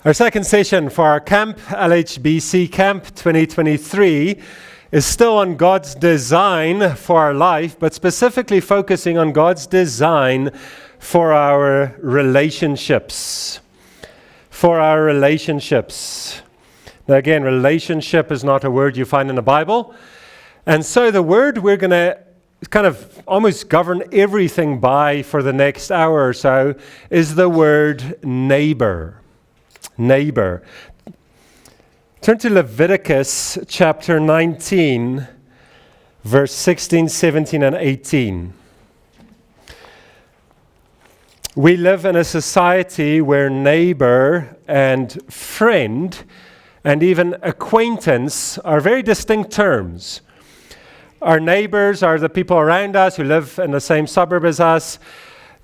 Our second session for our camp, LHBC Camp 2023, is still on God's design for our life, but specifically focusing on God's design for our relationships. For our relationships. Now again, relationship is not a word you find in the Bible. And so the word we're going to kind of almost govern everything by for the next hour or so is the word neighbor. Neighbor. Turn to Leviticus chapter 19, verse 16, 17, and 18. We live in a society where neighbor and friend and even acquaintance are very distinct terms. Our neighbors are the people around us who live in the same suburb as us.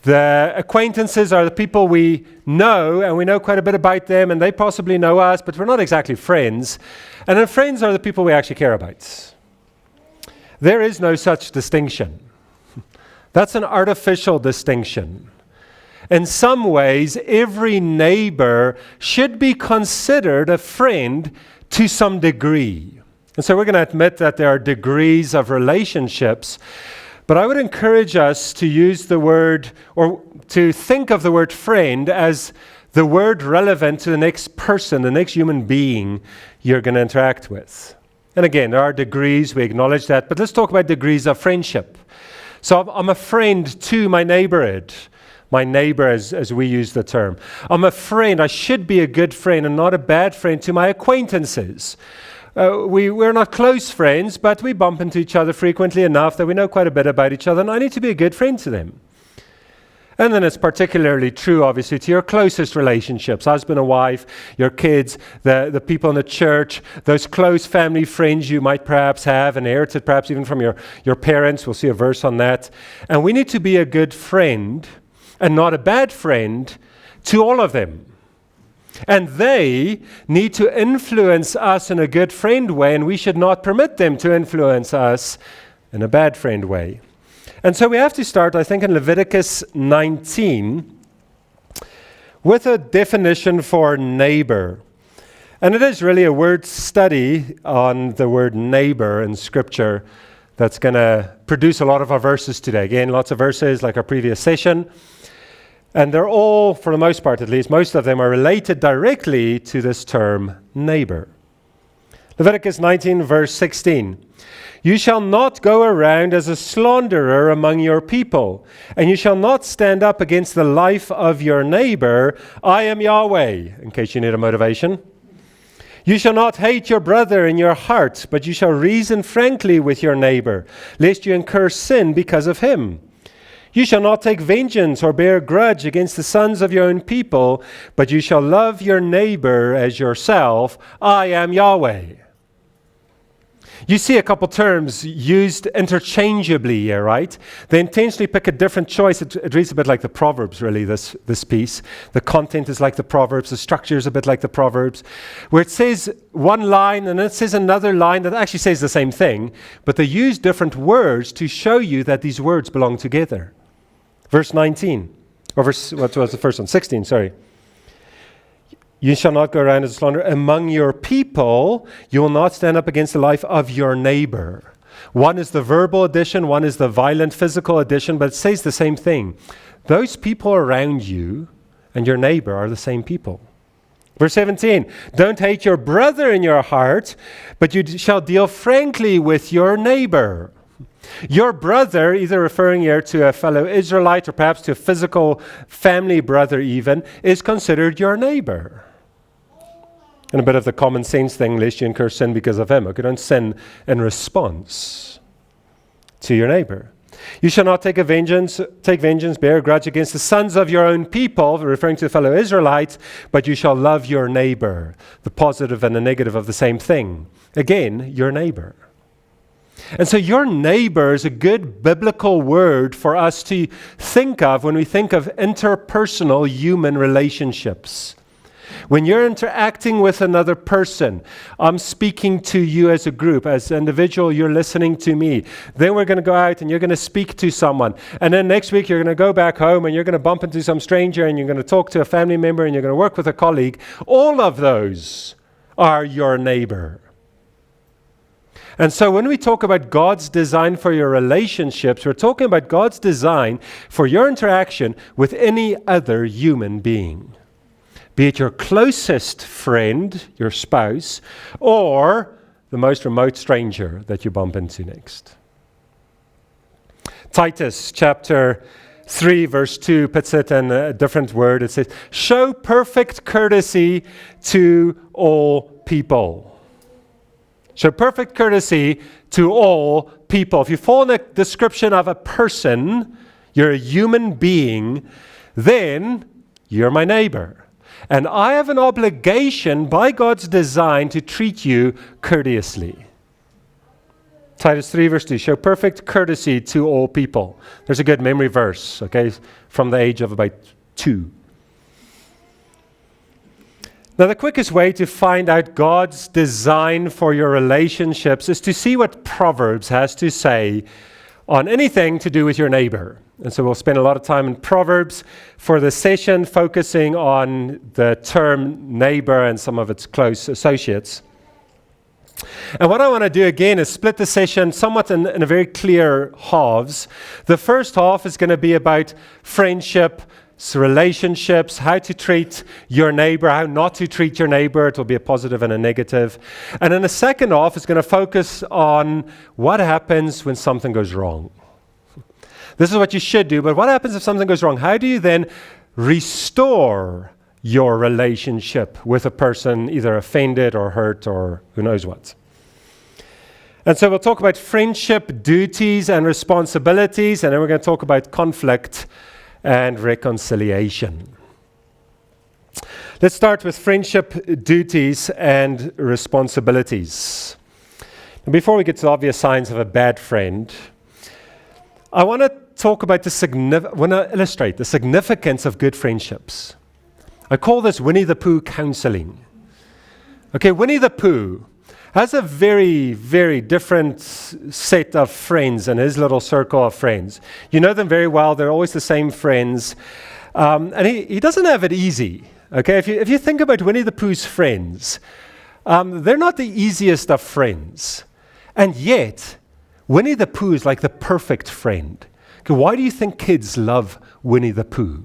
The acquaintances are the people we know, and we know quite a bit about them, and they possibly know us, but we're not exactly friends. And then friends are the people we actually care about. There is no such distinction. That's an artificial distinction. In some ways, every neighbor should be considered a friend to some degree. And so we're going to admit that there are degrees of relationships. But I would encourage us to use the word, or to think of the word friend as the word relevant to the next person, the next human being you're going to interact with. And again, there are degrees, we acknowledge that, but let's talk about degrees of friendship. So I'm a friend to my neighborhood, my neighbor as we use the term. I'm a friend, I should be a good friend and not a bad friend to my acquaintances. We're not close friends, but we bump into each other frequently enough that we know quite a bit about each other, and I need to be a good friend to them. And then it's particularly true, obviously, to your closest relationships, husband and wife, your kids, the people in the church, those close family friends you might perhaps have, inherited perhaps even from your parents. We'll see a verse on that. And we need to be a good friend and not a bad friend to all of them. And they need to influence us in a good friend way, and we should not permit them to influence us in a bad friend way. And so we have to start, I think, in Leviticus 19 with a definition for neighbor. And it is really a word study on the word neighbor in Scripture that's going to produce a lot of our verses today. Again, lots of verses like our previous session. And they're all, for the most part at least, most of them are related directly to this term, neighbor. Leviticus 19, verse 16. You shall not go around as a slanderer among your people, and you shall not stand up against the life of your neighbor. I am Yahweh, in case you need a motivation. You shall not hate your brother in your heart, but you shall reason frankly with your neighbor, lest you incur sin because of him. You shall not take vengeance or bear grudge against the sons of your own people, but you shall love your neighbor as yourself. I am Yahweh. You see a couple terms used interchangeably here, right? They intentionally pick a different choice. It reads a bit like the Proverbs, really, this piece. The content is like the Proverbs. The structure is a bit like the Proverbs, where it says one line and it says another line that actually says the same thing, but they use different words to show you that these words belong together. Verse 19, or what was the first one? 16, sorry. You shall not go around as a slanderer among your people. You will not stand up against the life of your neighbor. One is the verbal addition, one is the violent physical addition, but it says the same thing. Those people around you and your neighbor are the same people. Verse 17, don't hate your brother in your heart, but you shall deal frankly with your neighbor. Your brother, either referring here to a fellow Israelite or perhaps to a physical family brother even, is considered your neighbor. And a bit of the common sense thing, lest you incur sin because of him. Okay, don't sin in response to your neighbor. You shall not take vengeance, bear a grudge against the sons of your own people, referring to a fellow Israelite, but you shall love your neighbor. The positive and the negative of the same thing. Again, your neighbor. And so your neighbor is a good biblical word for us to think of when we think of interpersonal human relationships. When you're interacting with another person, I'm speaking to you as a group, as an individual, you're listening to me. Then we're going to go out and you're going to speak to someone. And then next week, you're going to go back home and you're going to bump into some stranger and you're going to talk to a family member and you're going to work with a colleague. All of those are your neighbor. And so when we talk about God's design for your relationships, we're talking about God's design for your interaction with any other human being. Be it your closest friend, your spouse, or the most remote stranger that you bump into next. Titus chapter 3 verse 2 puts it in a different word. It says, show perfect courtesy to all people. Show perfect courtesy to all people. If you fall in the description of a person, you're a human being, then you're my neighbor. And I have an obligation by God's design to treat you courteously. Titus 3 verse 2, show perfect courtesy to all people. There's a good memory verse, okay, from the age of about 2. Now, the quickest way to find out God's design for your relationships is to see what Proverbs has to say on anything to do with your neighbor. And so we'll spend a lot of time in Proverbs for the session, focusing on the term neighbor and some of its close associates. And what I want to do again is split the session somewhat in a very clear halves. The first half is going to be about friendship, relationships, how to treat your neighbor, how not to treat your neighbor. It will be a positive and a negative. And then the second half is going to focus on what happens when something goes wrong. This is what you should do, but what happens if something goes wrong? How do you then restore your relationship with a person either offended or hurt or who knows what? And so we'll talk about friendship, duties, and responsibilities, and then we're going to talk about conflict and reconciliation. Let's start with friendship, duties, and responsibilities. And before we get to the obvious signs of a bad friend, I want to talk about illustrate the significance of good friendships. I call this Winnie the Pooh counseling. Okay, Winnie the Pooh has a very, very different set of friends in his little circle of friends. You know them very well. They're always the same friends. And he doesn't have it easy. Okay, if you think about Winnie the Pooh's friends, they're not the easiest of friends. And yet, Winnie the Pooh is like the perfect friend. Okay, why do you think kids love Winnie the Pooh?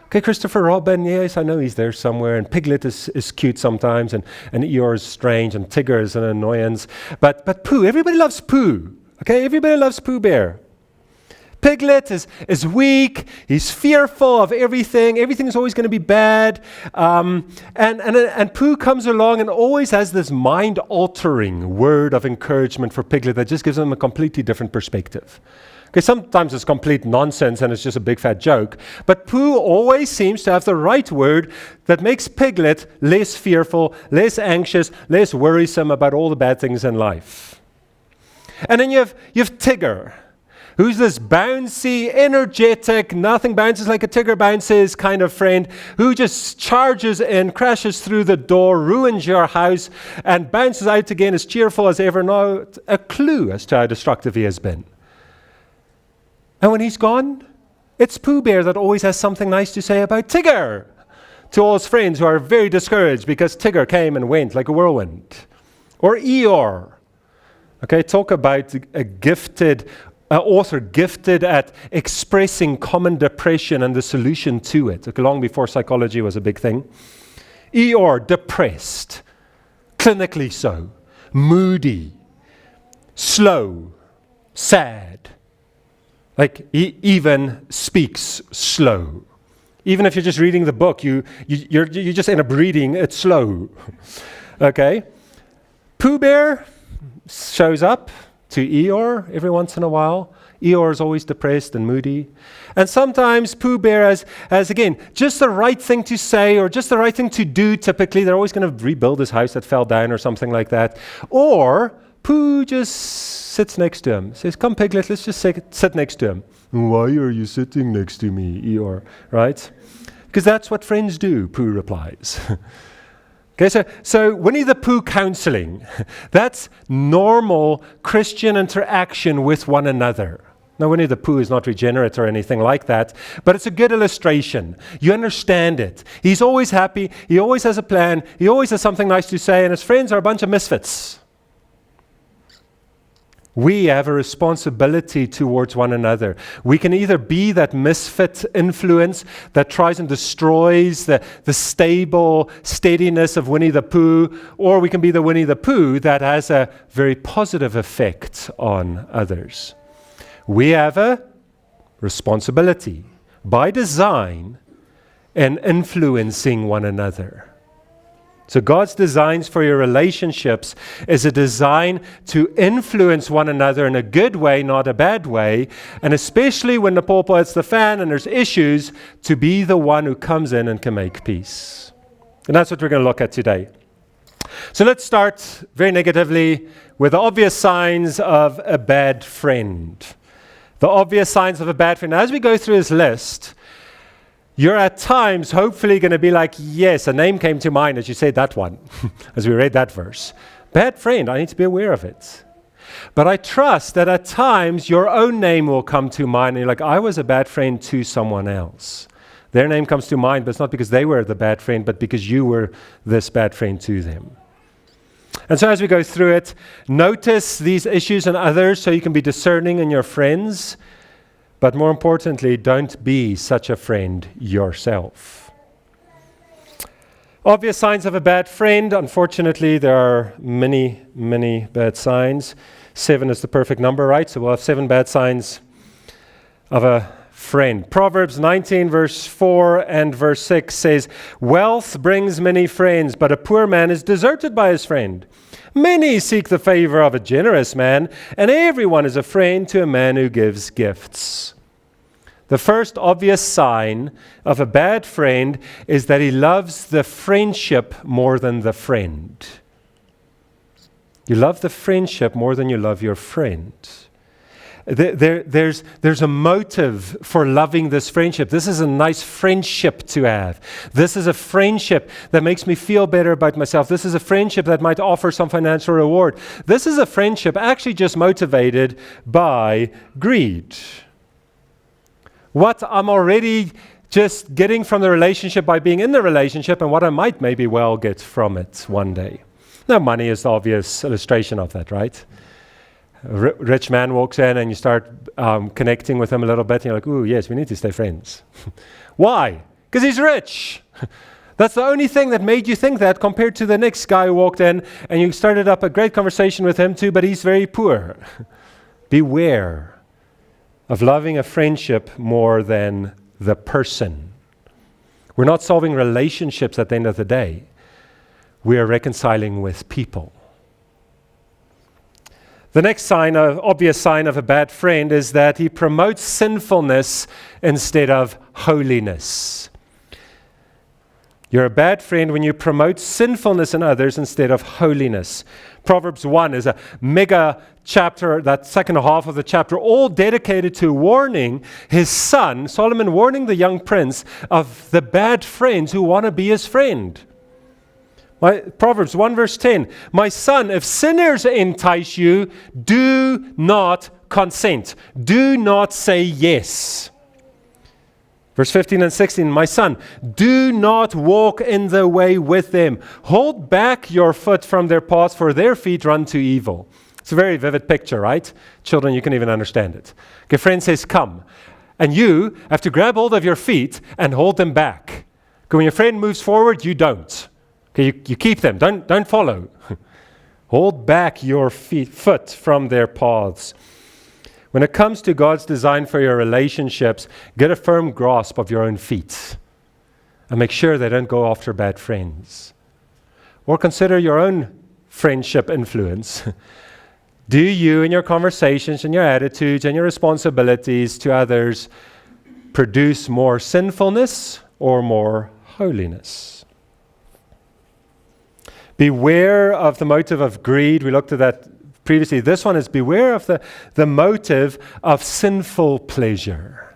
Okay, Christopher Robin, yes, I know he's there somewhere, and Piglet is cute sometimes, and Eeyore is strange, and Tigger is an annoyance. But Pooh, everybody loves Pooh. Okay, everybody loves Pooh Bear. Piglet is weak, he's fearful of everything, everything's always going to be bad. And Pooh comes along and always has this mind-altering word of encouragement for Piglet that just gives him a completely different perspective. Okay, sometimes it's complete nonsense and it's just a big fat joke, but Pooh always seems to have the right word that makes Piglet less fearful, less anxious, less worrisome about all the bad things in life. And then you have Tigger, who's this bouncy, energetic, nothing bounces like a Tigger bounces kind of friend who just charges in, crashes through the door, ruins your house, and bounces out again as cheerful as ever. Not a clue as to how destructive he has been. And when he's gone, it's Pooh Bear that always has something nice to say about Tigger to all his friends who are very discouraged because Tigger came and went like a whirlwind. Or Eeyore. Okay, talk about a gifted author gifted at expressing common depression and the solution to it. Okay, long before psychology was a big thing. Eeyore, depressed, clinically so, moody, slow, sad. Like he even speaks slow. Even if you're just reading the book, you just end up reading it slow. Okay? Pooh Bear shows up to Eeyore every once in a while. Eeyore is always depressed and moody. And sometimes Pooh Bear has again, just the right thing to say or just the right thing to do typically. They're always going to rebuild his house that fell down or something like that. Or Pooh just sits next to him. Says, come Piglet, let's just sit next to him. Why are you sitting next to me, Eeyore? Right? Because that's what friends do, Pooh replies. Okay, so Winnie the Pooh counseling, that's normal Christian interaction with one another. Now, Winnie the Pooh is not regenerate or anything like that, but it's a good illustration. You understand it. He's always happy. He always has a plan. He always has something nice to say, and his friends are a bunch of misfits. We have a responsibility towards one another. We can either be that misfit influence that tries and destroys the stable steadiness of Winnie the Pooh, or we can be the Winnie the Pooh that has a very positive effect on others. We have a responsibility by design in influencing one another. So God's designs for your relationships is a design to influence one another in a good way, not a bad way, and especially when the pawpaw hits the fan and there's issues, to be the one who comes in and can make peace. And that's what we're going to look at today. So let's start very negatively with the obvious signs of a bad friend. The obvious signs of a bad friend. Now, as we go through this list, you're at times hopefully going to be like, yes, a name came to mind as you said that one, as we read that verse. Bad friend, I need to be aware of it. But I trust that at times your own name will come to mind and you're like, I was a bad friend to someone else. Their name comes to mind, but it's not because they were the bad friend, but because you were this bad friend to them. And so as we go through it, notice these issues in others so you can be discerning in your friends. But more importantly, don't be such a friend yourself. Obvious signs of a bad friend. Unfortunately, there are many, many bad signs. 7 is the perfect number, right? So we'll have 7 bad signs of a friend. Proverbs 19, verse 4 and verse 6 says, wealth brings many friends, but a poor man is deserted by his friend. Many seek the favor of a generous man, and everyone is a friend to a man who gives gifts. The first obvious sign of a bad friend is that he loves the friendship more than the friend. You love the friendship more than you love your friend. There's a motive for loving this friendship. This is a nice friendship to have. This is a friendship that makes me feel better about myself. This is a friendship that might offer some financial reward. This is a friendship actually just motivated by greed. What I'm already just getting from the relationship by being in the relationship and what I might maybe well get from it one day. Now, money is the obvious illustration of that, right? Rich man walks in and you start connecting with him a little bit and you're like, ooh, yes, we need to stay friends. Why? Because he's rich. That's the only thing that made you think that compared to the next guy who walked in and you started up a great conversation with him too, but he's very poor. Beware of loving a friendship more than the person. We're not solving relationships at the end of the day. We are reconciling with people. The next obvious sign of a bad friend is that he promotes sinfulness instead of holiness. You're a bad friend when you promote sinfulness in others instead of holiness. Proverbs 1 is a mega chapter, that second half of the chapter, all dedicated to warning his son, Solomon warning the young prince of the bad friends who want to be his friend. Proverbs 1 verse 10, my son, if sinners entice you, do not consent. Do not say yes. Verse 15 and 16, my son, do not walk in the way with them. Hold back your foot from their paths, for their feet run to evil. It's a very vivid picture, right? Children, you can even understand it. Okay, friend says, come. And you have to grab hold of your feet and hold them back. Okay, when your friend moves forward, you don't. Okay, you keep them. Don't follow. Hold back your foot from their paths. When it comes to God's design for your relationships, get a firm grasp of your own feet and make sure they don't go after bad friends. Or consider your own friendship influence. Do you, in your conversations and your attitudes and your responsibilities to others, produce more sinfulness or more holiness? Beware of the motive of greed. We looked at that previously. This one is beware of the motive of sinful pleasure.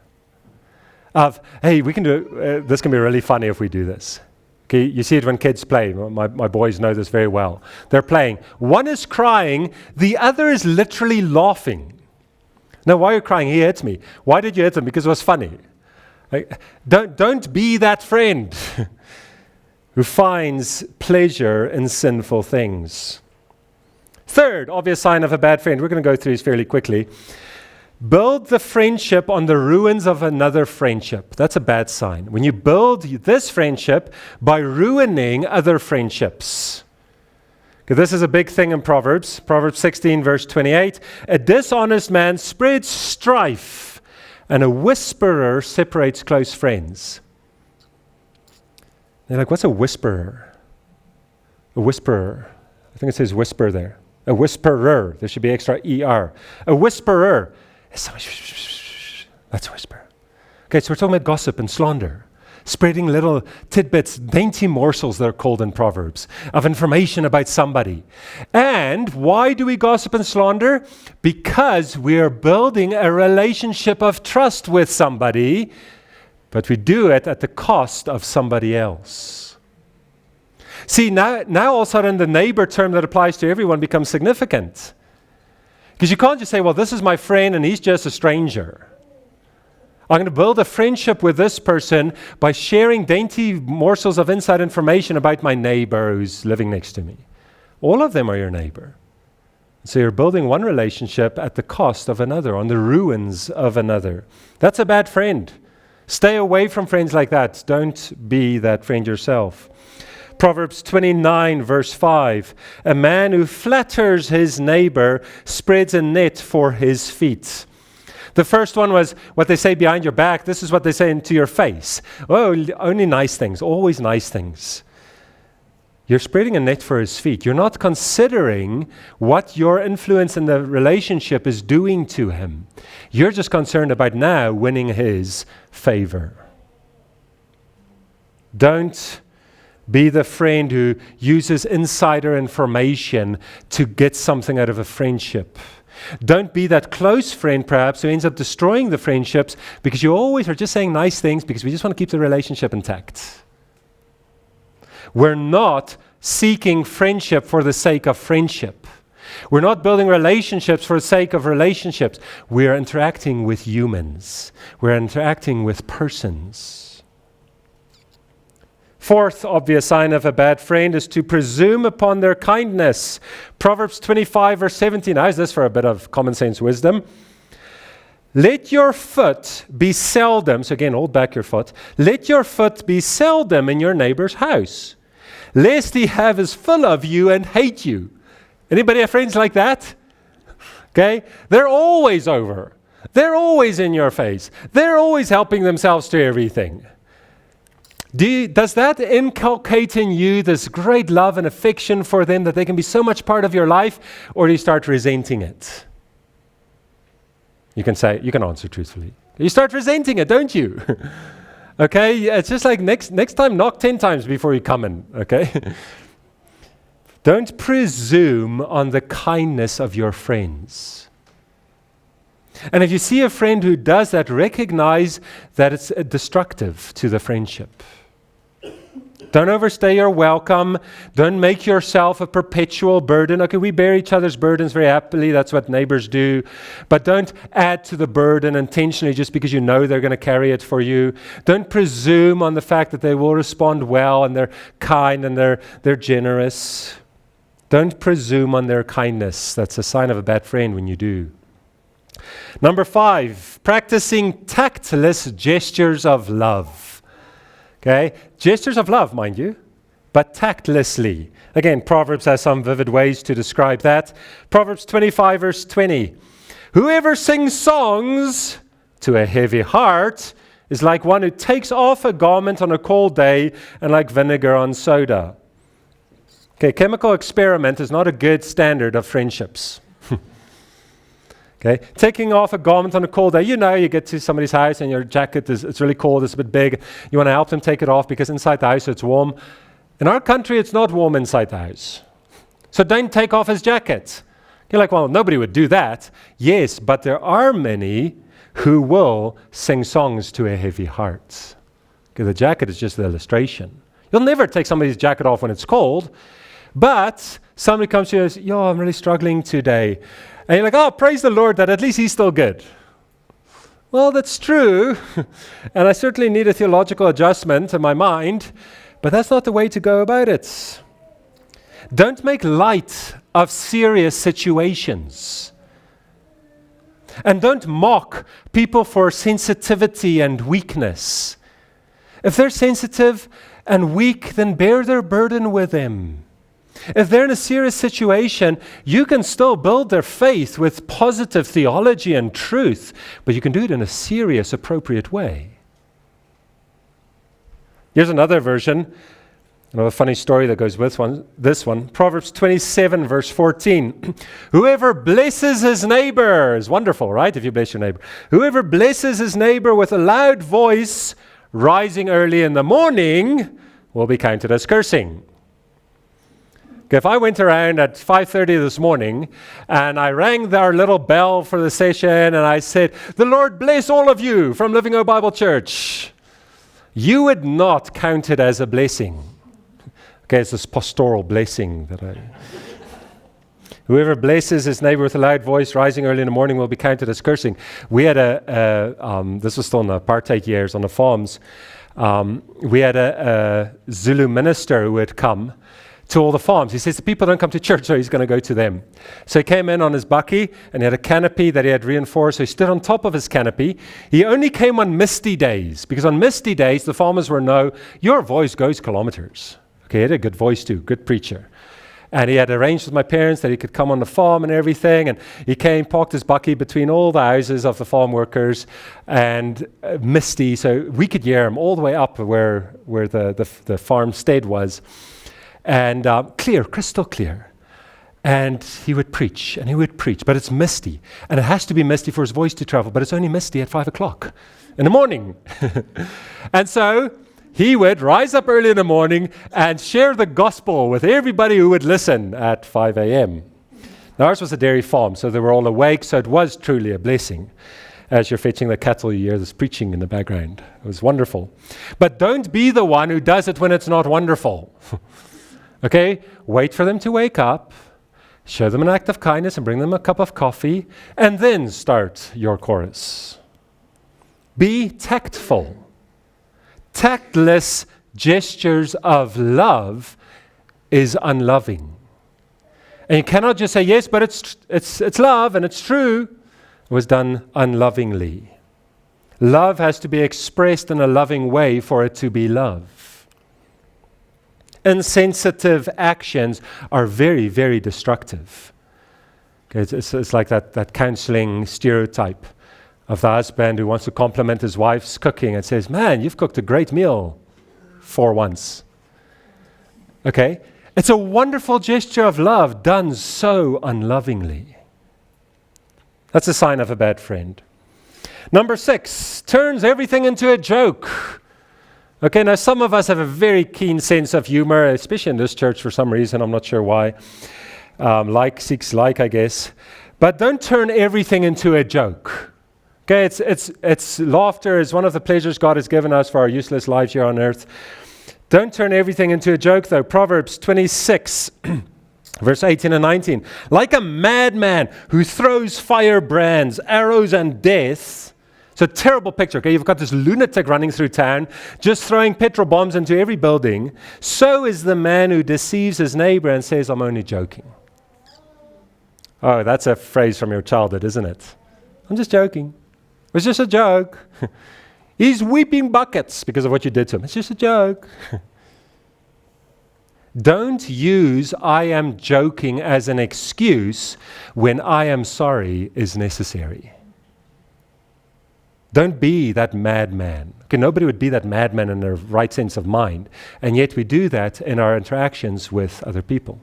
of, hey, we can do, this can be really funny if we do this. Okay, you see it when kids play. My boys know this very well. They're playing. One is crying, the other is literally laughing. Now, why are you crying? He hit me. Why did you hit him? Because it was funny. Don't be that friend who finds pleasure in sinful things. Third, obvious sign of a bad friend. We're going to go through these fairly quickly. Build the friendship on the ruins of another friendship. That's a bad sign. When you build this friendship by ruining other friendships. Okay, this is a big thing in Proverbs. Proverbs 16, verse 28. A dishonest man spreads strife, and a whisperer separates close friends. They're like, what's a whisperer? A whisperer. I think it says whisper there. A whisperer. There should be extra ER. A whisperer. That's a whisper. Okay, so we're talking about gossip and slander. Spreading little tidbits, dainty morsels, they're called in Proverbs, of information about somebody. And why do we gossip and slander? Because we are building a relationship of trust with somebody, but we do it at the cost of somebody else. See, now all of a sudden the neighbor term that applies to everyone becomes significant. Because you can't just say, well, this is my friend and he's just a stranger. I'm going to build a friendship with this person by sharing dainty morsels of inside information about my neighbor who's living next to me. All of them are your neighbor. So you're building one relationship at the cost of another, on the ruins of another. That's a bad friend. Stay away from friends like that. Don't be that friend yourself. Proverbs 29, verse 5. A man who flatters his neighbor spreads a net for his feet. The first one was what they say behind your back. This is what they say into your face. Oh, only nice things, always nice things. You're spreading a net for his feet. You're not considering what your influence in the relationship is doing to him. You're just concerned about now winning his favor. Don't be the friend who uses insider information to get something out of a friendship. Don't be that close friend, perhaps, who ends up destroying the friendships because you always are just saying nice things because we just want to keep the relationship intact. We're not seeking friendship for the sake of friendship. We're not building relationships for the sake of relationships. We're interacting with humans. We're interacting with persons. Fourth obvious sign of a bad friend is to presume upon their kindness. Proverbs 25, verse 17. How's this for a bit of common sense wisdom? Let your foot be seldom, so again, hold back your foot. Let your foot be seldom in your neighbor's house, lest he have his full of you and hate you. Anybody have friends like that? Okay? They're always over. They're always in your face. They're always helping themselves to everything. Does that inculcate in you this great love and affection for them that they can be so much part of your life, or do you start resenting it? You can answer truthfully. You start resenting it, don't you? Okay, it's just like next time, knock 10 times before you come in, okay? Don't presume on the kindness of your friends. And if you see a friend who does that, recognize that it's destructive to the friendship. Don't overstay your welcome. Don't make yourself a perpetual burden. Okay, we bear each other's burdens very happily. That's what neighbors do. But don't add to the burden intentionally just because you know they're going to carry it for you. Don't presume on the fact that they will respond well and they're kind and they're generous. Don't presume on their kindness. That's a sign of a bad friend when you do. Number 5, practicing tactless gestures of love. Okay, gestures of love, mind you, but tactlessly. Again, Proverbs has some vivid ways to describe that. Proverbs 25, verse 20. Whoever sings songs to a heavy heart is like one who takes off a garment on a cold day and like vinegar on soda. Okay, chemical experiment is not a good standard of friendships. Okay, taking off a garment on a cold day. You get to somebody's house and your jacket it's really cold, it's a bit big. You want to help them take it off because inside the house it's warm. In our country, it's not warm inside the house. So don't take off his jacket. You're like, well, nobody would do that. Yes, but there are many who will sing songs to a heavy heart. Okay, the jacket is just the illustration. You'll never take somebody's jacket off when it's cold, but somebody comes to you and says, yo, I'm really struggling today. And you're like, oh, praise the Lord that at least he's still good. Well, that's true, and I certainly need a theological adjustment in my mind, but that's not the way to go about it. Don't make light of serious situations. And don't mock people for sensitivity and weakness. If they're sensitive and weak, then bear their burden with them. If they're in a serious situation, you can still build their faith with positive theology and truth, but you can do it in a serious, appropriate way. Here's another version. A funny story that goes with this one. Proverbs 27, verse 14. Whoever blesses his neighbor is wonderful, right? If you bless your neighbor. Whoever blesses his neighbor with a loud voice, rising early in the morning, will be counted as cursing. Okay, if I went around at 5:30 this morning and I rang our little bell for the session and I said, the Lord bless all of you from Living Hope Bible Church, you would not count it as a blessing. Okay, it's this pastoral blessing that whoever blesses his neighbor with a loud voice rising early in the morning will be counted as cursing. We had this was still in the apartheid years on the farms. We had a Zulu minister who had come to all the farms. He says the people don't come to church, so he's going to go to them. So he came in on his bakkie, and he had a canopy that he had reinforced. So he stood on top of his canopy. He only came on misty days, because on misty days, the farmers were your voice goes kilometers. Okay, he had a good voice too, good preacher. And he had arranged with my parents that he could come on the farm and everything. And he came, parked his bakkie between all the houses of the farm workers, and misty, so we could hear him all the way up where the farmstead was. And clear, crystal clear. And he would preach, but it's misty. And it has to be misty for his voice to travel, but it's only misty at 5 o'clock in the morning. And so he would rise up early in the morning and share the gospel with everybody who would listen at 5 a.m. Now, ours was a dairy farm, so they were all awake, so it was truly a blessing. As you're fetching the cattle, you hear this preaching in the background. It was wonderful. But don't be the one who does it when it's not wonderful. Okay? Wait for them to wake up, show them an act of kindness and bring them a cup of coffee, and then start your chorus. Be tactful. Tactless gestures of love is unloving. And you cannot just say, yes, but it's love and it's true. It was done unlovingly. Love has to be expressed in a loving way for it to be love. Insensitive actions are very, very destructive. Okay, it's like that counseling stereotype of the husband who wants to compliment his wife's cooking and says, man, you've cooked a great meal for once. Okay? It's a wonderful gesture of love done so unlovingly. That's a sign of a bad friend. Number 6, turns everything into a joke. Okay, now some of us have a very keen sense of humor, especially in this church for some reason, I'm not sure why. Like seeks like, I guess. But don't turn everything into a joke. Okay, it's laughter is one of the pleasures God has given us for our useless lives here on earth. Don't turn everything into a joke, though. Proverbs 26, verse 18 and 19. Like a madman who throws firebrands, arrows, and death. It's a terrible picture, okay? You've got this lunatic running through town, just throwing petrol bombs into every building. So is the man who deceives his neighbor and says, I'm only joking. Oh, that's a phrase from your childhood, isn't it? I'm just joking. It was just a joke. He's weeping buckets because of what you did to him. It's just a joke. Don't use I am joking as an excuse when I am sorry is necessary. Don't be that madman. Okay, nobody would be that madman in their right sense of mind, and yet we do that in our interactions with other people.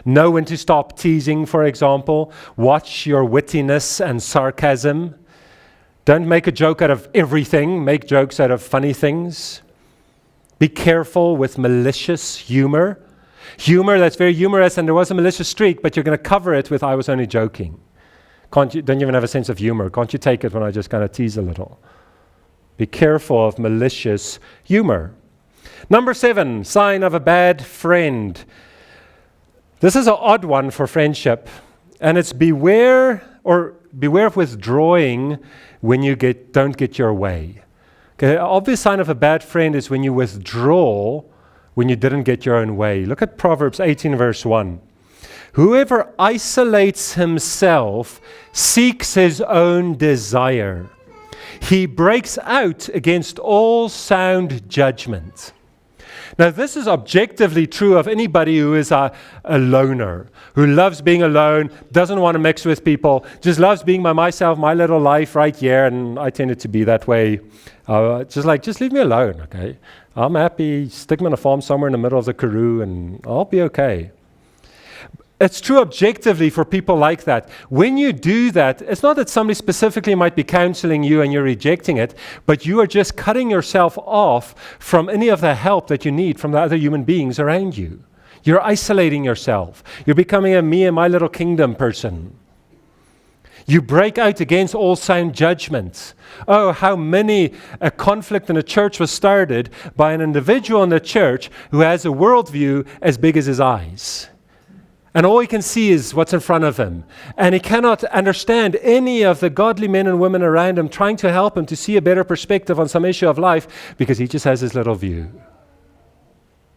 Know when to stop teasing, for example. Watch your wittiness and sarcasm. Don't make a joke out of everything. Make jokes out of funny things. Be careful with malicious humor. Humor that's very humorous and there was a malicious streak, but you're going to cover it with I was only joking. Don't you even have a sense of humor? Can't you take it when I just kind of tease a little? Be careful of malicious humor. Number 7, sign of a bad friend. This is an odd one for friendship, and it's beware of withdrawing when you don't get your way. Okay, obvious sign of a bad friend is when you withdraw when you didn't get your own way. Look at Proverbs 18, verse 1. Whoever isolates himself seeks his own desire. He breaks out against all sound judgment. Now, this is objectively true of anybody who is a loner, who loves being alone, doesn't want to mix with people, just loves being by myself, my little life right here, and I tended to be that way. Just leave me alone, okay? I'm happy, stick me on a farm somewhere in the middle of the Karoo, and I'll be okay. It's true objectively for people like that. When you do that, it's not that somebody specifically might be counseling you and you're rejecting it, but you are just cutting yourself off from any of the help that you need from the other human beings around you. You're isolating yourself. You're becoming a me and my little kingdom person. You break out against all sound judgments. Oh, how many a conflict in a church was started by an individual in the church who has a worldview as big as his eyes. And all he can see is what's in front of him. And he cannot understand any of the godly men and women around him trying to help him to see a better perspective on some issue of life because he just has his little view.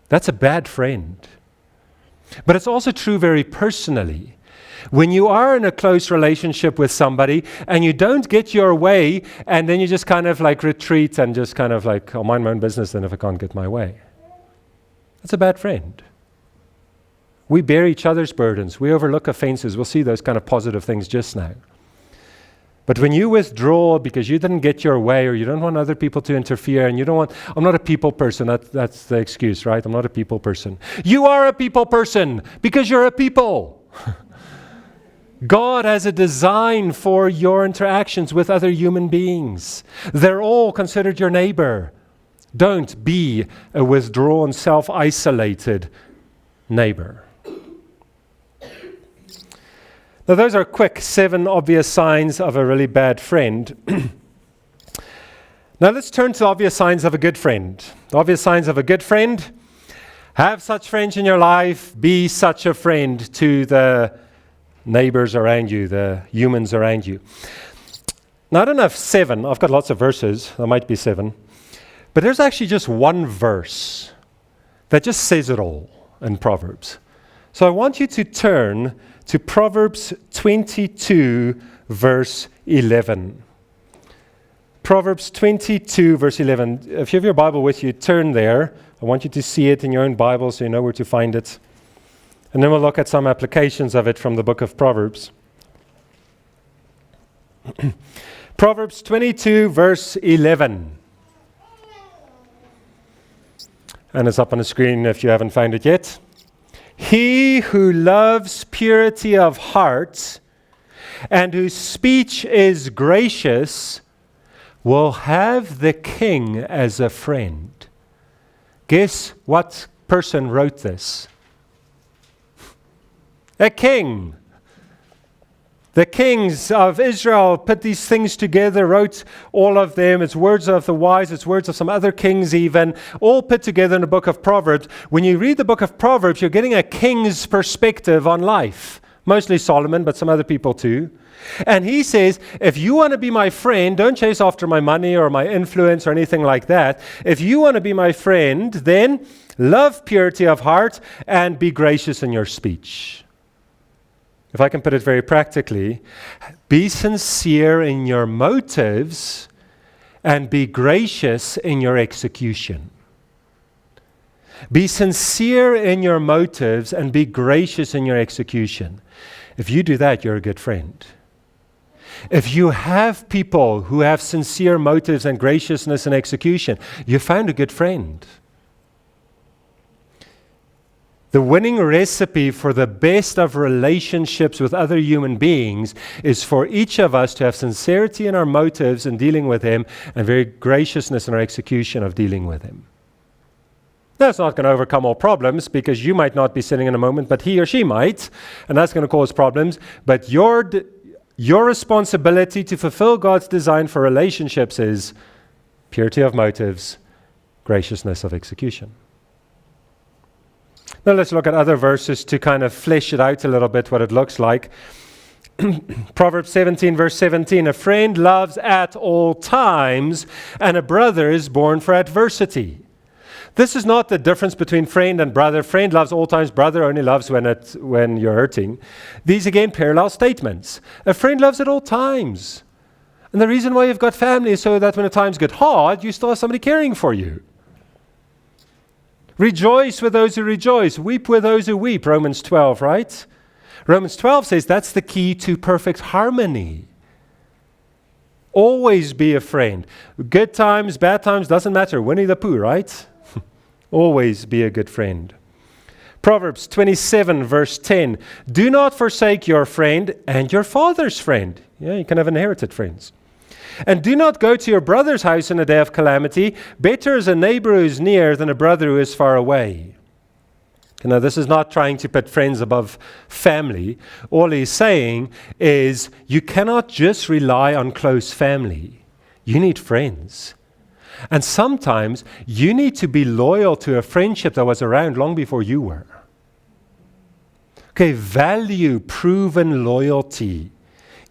That's a bad friend. But it's also true very personally. When you are in a close relationship with somebody and you don't get your way and then you just kind of like retreat and just kind of like, I'll mind my own business then if I can't get my way. That's a bad friend. We bear each other's burdens. We overlook offenses. We'll see those kind of positive things just now. But when you withdraw because you didn't get your way or you don't want other people to interfere and you don't want, I'm not a people person. That's the excuse, right? I'm not a people person. You are a people person because you're a people. God has a design for your interactions with other human beings. They're all considered your neighbor. Don't be a withdrawn, self-isolated neighbor. Now, those are quick 7 obvious signs of a really bad friend. Now, let's turn to obvious signs of a good friend. The obvious signs of a good friend. Have such friends in your life. Be such a friend to the neighbors around you, the humans around you. Now, I don't have 7. I've got lots of verses. There might be 7. But there's actually just one verse that just says it all in Proverbs. So I want you to turn to Proverbs 22, verse 11. Proverbs 22, verse 11. If you have your Bible with you, turn there. I want you to see it in your own Bible so you know where to find it. And then we'll look at some applications of it from the book of Proverbs. Proverbs 22, verse 11. And it's up on the screen if you haven't found it yet. He who loves purity of heart and whose speech is gracious will have the king as a friend. Guess what person wrote this? A king. The kings of Israel put these things together, wrote all of them. It's words of the wise, it's words of some other kings even, all put together in the book of Proverbs. When you read the book of Proverbs, you're getting a king's perspective on life. Mostly Solomon, but some other people too. And he says, if you want to be my friend, don't chase after my money or my influence or anything like that. If you want to be my friend, then love purity of heart and be gracious in your speech. If I can put it very practically, be sincere in your motives and be gracious in your execution. Be sincere in your motives and be gracious in your execution. If you do that, you're a good friend. If you have people who have sincere motives and graciousness in execution, you found a good friend. The winning recipe for the best of relationships with other human beings is for each of us to have sincerity in our motives in dealing with him and very graciousness in our execution of dealing with him. That's not going to overcome all problems because you might not be sinning in a moment, but he or she might, and that's going to cause problems. But your Your responsibility to fulfill God's design for relationships is purity of motives, graciousness of execution. Now let's look at other verses to kind of flesh it out a little bit, what it looks like. Proverbs 17, verse 17, a friend loves at all times, and a brother is born for adversity. This is not the difference between friend and brother. Friend loves all times, brother only loves when you're hurting. These, again, parallel statements. A friend loves at all times. And the reason why you've got family is so that when the times get hard, you still have somebody caring for you. Rejoice with those who rejoice. Weep with those who weep. Romans 12, right? Romans 12 says that's the key to perfect harmony. Always be a friend. Good times, bad times, doesn't matter. Winnie the Pooh, right? Always be a good friend. Proverbs 27, verse 10. Do not forsake your friend and your father's friend. Yeah, you can have inherited friends. And do not go to your brother's house in a day of calamity. Better is a neighbor who is near than a brother who is far away. Now, this is not trying to put friends above family. All he's saying is you cannot just rely on close family. You need friends. And sometimes you need to be loyal to a friendship that was around long before you were. Okay, value proven loyalty,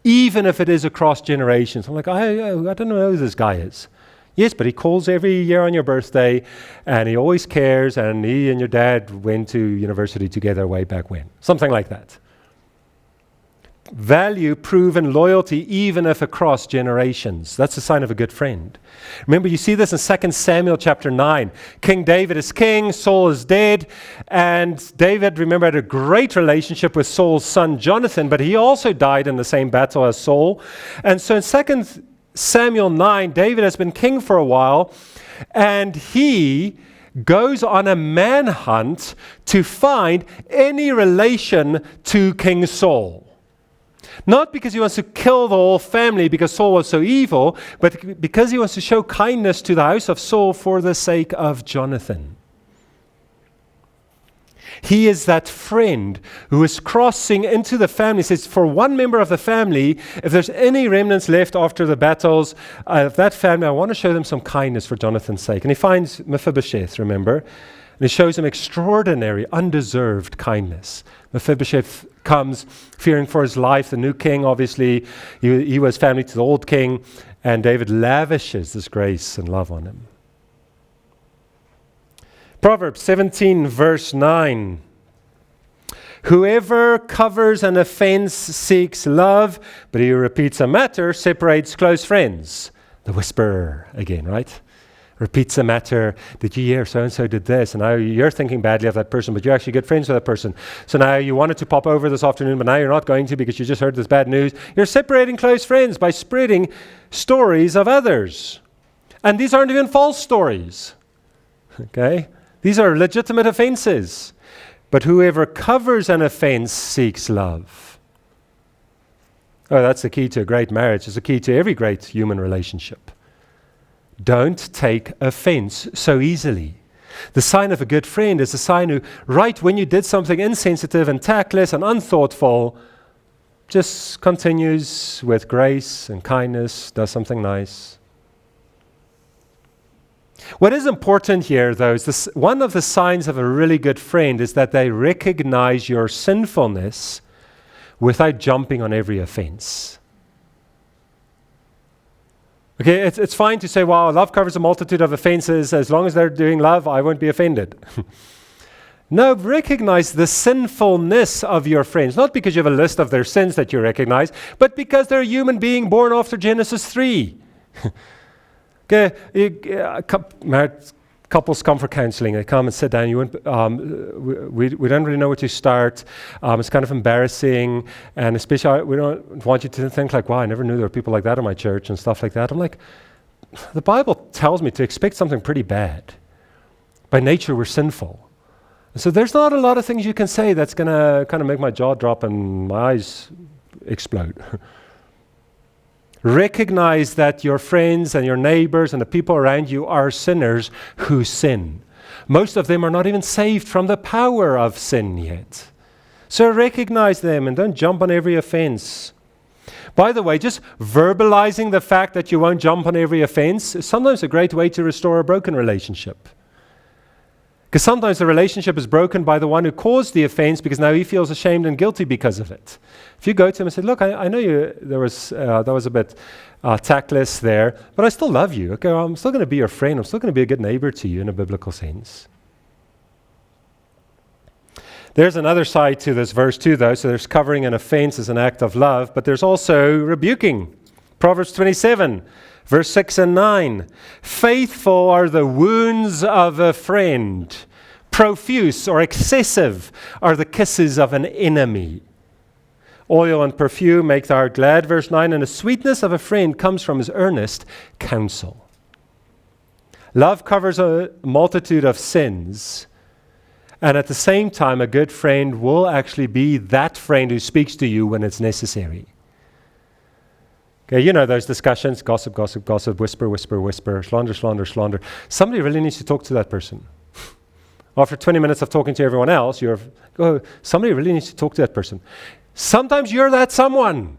even if it is across generations. I'm like, I don't know who this guy is. Yes, but he calls every year on your birthday, and he always cares, and he and your dad went to university together way back when. Something like that. Value proven loyalty, even if across generations. That's a sign of a good friend. Remember, you see this in 2 Samuel chapter 9. King David is king, Saul is dead, and David, remember, had a great relationship with Saul's son Jonathan, but he also died in the same battle as Saul. And so in 2 Samuel 9, David has been king for a while, and he goes on a manhunt to find any relation to King Saul. Not because he wants to kill the whole family because Saul was so evil, but because he wants to show kindness to the house of Saul for the sake of Jonathan. He is that friend who is crossing into the family. He says, for one member of the family, if there's any remnants left after the battles of that family, I want to show them some kindness for Jonathan's sake. And he finds Mephibosheth, remember? And he shows him extraordinary, undeserved kindness. Mephibosheth comes fearing for his life. The new king, obviously, he was family to the old king. And David lavishes this grace and love on him. Proverbs 17, verse 9. Whoever covers an offense seeks love, but he who repeats a matter separates close friends. The whisperer again, right? Repeats a matter. Did you hear so-and-so did this? And now you're thinking badly of that person, but you're actually good friends with that person. So now you wanted to pop over this afternoon, but now you're not going to because you just heard this bad news. You're separating close friends by spreading stories of others. And these aren't even false stories. Okay? These are legitimate offenses. But whoever covers an offense seeks love. Oh, that's the key to a great marriage. It's the key to every great human relationship. Don't take offense so easily. The sign of a good friend is a sign who, right when you did something insensitive and tactless and unthoughtful, just continues with grace and kindness, does something nice. What is important here, though, is this, one of the signs of a really good friend is that they recognize your sinfulness without jumping on every offense. Okay, it's fine to say, well, love covers a multitude of offenses. As long as they're doing love, I won't be offended. No, recognize the sinfulness of your friends. Not because you have a list of their sins that you recognize, but because they're a human being born after Genesis 3. Okay, married couples come for counseling. They come and sit down. We don't really know where to start. It's kind of embarrassing, and especially we don't want you to think like, wow, I never knew there were people like that in my church and stuff like that. I'm like, the Bible tells me to expect something pretty bad. By nature, we're sinful. And so there's not a lot of things you can say that's going to kind of make my jaw drop and my eyes explode. Recognize that your friends and your neighbors and the people around you are sinners who sin. Most of them are not even saved from the power of sin yet. So recognize them and don't jump on every offense. By the way, just verbalizing the fact that you won't jump on every offense is sometimes a great way to restore a broken relationship. Because sometimes the relationship is broken by the one who caused the offense because now he feels ashamed and guilty because of it. If you go to him and say, look, I know that was a bit tactless there, but I still love you. Okay, I'm still going to be your friend. I'm still going to be a good neighbor to you in a biblical sense. There's another side to this verse too, though. So there's covering an offense as an act of love, but there's also rebuking. Proverbs 27, verse 6 and 9. Faithful are the wounds of a friend. Profuse or excessive are the kisses of an enemy. Oil and perfume make the heart glad, verse 9. And the sweetness of a friend comes from his earnest counsel. Love covers a multitude of sins. And at the same time, a good friend will actually be that friend who speaks to you when it's necessary. Okay, you know those discussions, gossip, gossip, gossip, whisper, whisper, whisper, slander, slander, slander. Somebody really needs to talk to that person. After 20 minutes of talking to everyone else, somebody really needs to talk to that person. Sometimes you're that someone.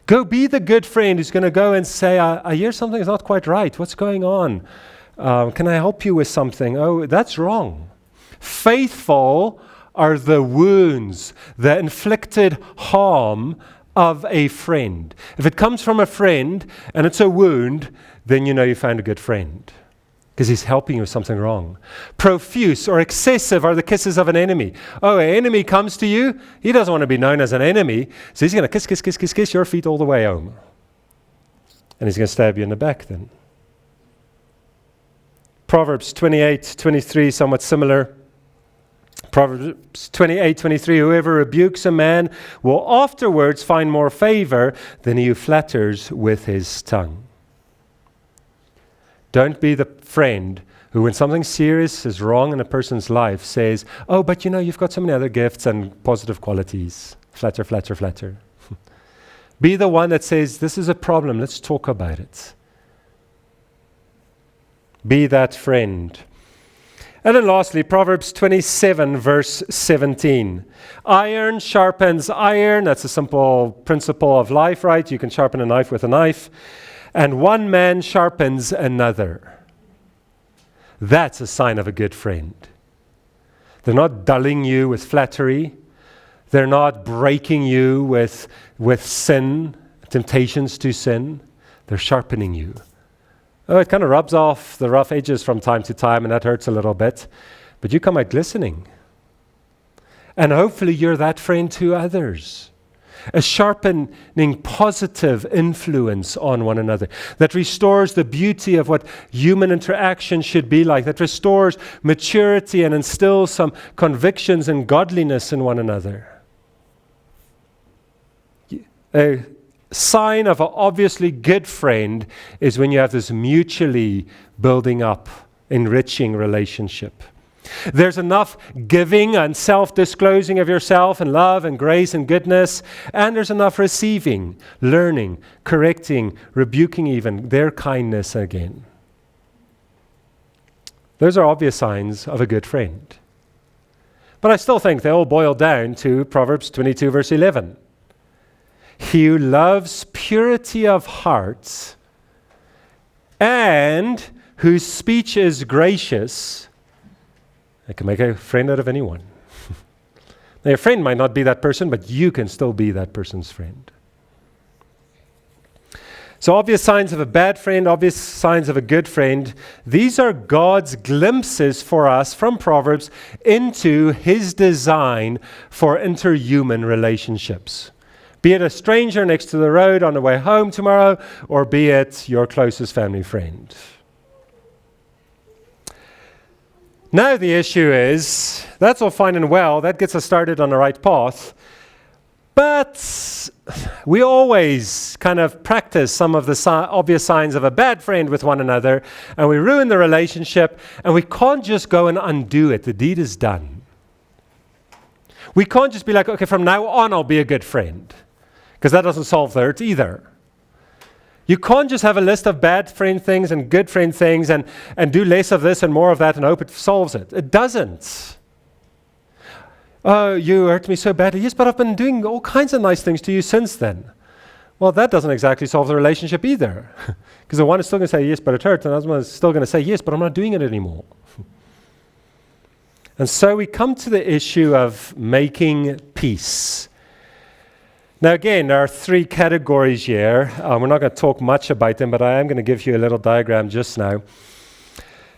Go be the good friend who's going to go and say, I hear something is not quite right. What's going on? Can I help you with something? Oh, that's wrong. Faithful are the wounds, the inflicted harm of a friend. If it comes from a friend and it's a wound, then you know you found a good friend because he's helping you with something wrong. Profuse or excessive are the kisses of an enemy. Oh, an enemy comes to you. He doesn't want to be known as an enemy, so he's going to kiss, kiss, kiss, kiss, kiss your feet all the way home. And he's going to stab you in the back then. Proverbs 28:23, somewhat similar. Proverbs 28:23, whoever rebukes a man will afterwards find more favor than he who flatters with his tongue. Don't be the friend who, when something serious is wrong in a person's life, says, oh, but you know, you've got so many other gifts and positive qualities. Flatter, flatter, flatter. Be the one that says, this is a problem, let's talk about it. Be that friend. And then lastly, Proverbs 27, verse 17. Iron sharpens iron. That's a simple principle of life, right? You can sharpen a knife with a knife. And one man sharpens another. That's a sign of a good friend. They're not dulling you with flattery. They're not breaking you with sin, temptations to sin. They're sharpening you. Oh, it kind of rubs off the rough edges from time to time, and that hurts a little bit. But you come out glistening. And hopefully you're that friend to others. A sharpening positive influence on one another that restores the beauty of what human interaction should be like, that restores maturity and instills some convictions and godliness in one another. A sign of an obviously good friend is when you have this mutually building up, enriching relationship. There's enough giving and self-disclosing of yourself and love and grace and goodness, and there's enough receiving, learning, correcting, rebuking even, their kindness again. Those are obvious signs of a good friend. But I still think they all boil down to Proverbs 22, verse 11. He who loves purity of heart and whose speech is gracious, I can make a friend out of anyone. Now, your friend might not be that person, but you can still be that person's friend. So obvious signs of a bad friend, obvious signs of a good friend, these are God's glimpses for us from Proverbs into his design for interhuman relationships. Be it a stranger next to the road on the way home tomorrow, or be it your closest family friend. Now the issue is, that's all fine and well, that gets us started on the right path, but we always kind of practice some of the obvious signs of a bad friend with one another, and we ruin the relationship, and we can't just go and undo it. The deed is done. We can't just be like, okay, from now on I'll be a good friend, because that doesn't solve the hurt either. You can't just have a list of bad friend things and good friend things and do less of this and more of that and hope it solves it. It doesn't. Oh, you hurt me so badly. Yes, but I've been doing all kinds of nice things to you since then. Well, that doesn't exactly solve the relationship either. Because the one is still going to say, yes, but it hurt. And the other one is still going to say, yes, but I'm not doing it anymore. And so we come to the issue of making peace. Now, again, there are three categories here. We're not going to talk much about them, but I am going to give you a little diagram just now.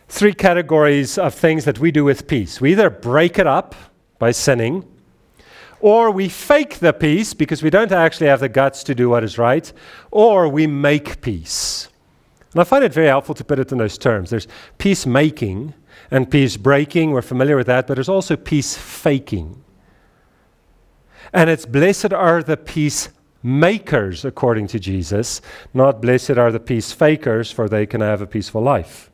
Three categories of things that we do with peace. We either break it up by sinning, or we fake the peace because we don't actually have the guts to do what is right, or we make peace. And I find it very helpful to put it in those terms. There's peacemaking and peace breaking. We're familiar with that, but there's also peace faking. And it's blessed are the peacemakers, according to Jesus, not blessed are the peace fakers, for they can have a peaceful life.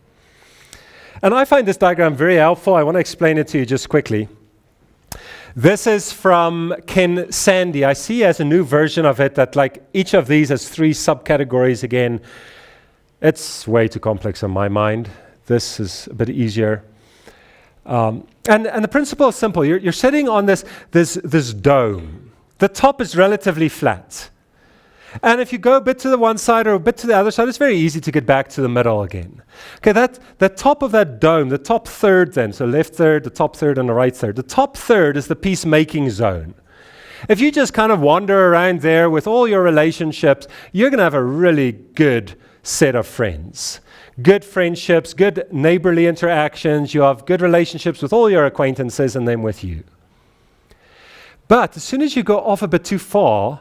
And I find this diagram very helpful. I want to explain it to you just quickly. This is from Ken Sande. I see as a new version of it that like each of these has three subcategories again. It's way too complex in my mind. This is a bit easier. And the principle is simple. You're sitting on this dome. The top is relatively flat. And if you go a bit to the one side or a bit to the other side, it's very easy to get back to the middle again. Okay, the top of that dome, the top third then, so left third, the top third, and the right third. The top third is the peacemaking zone. If you just kind of wander around there with all your relationships, you're going to have a really good set of friends. Good friendships, good neighborly interactions. You have good relationships with all your acquaintances and them with you. But as soon as you go off a bit too far,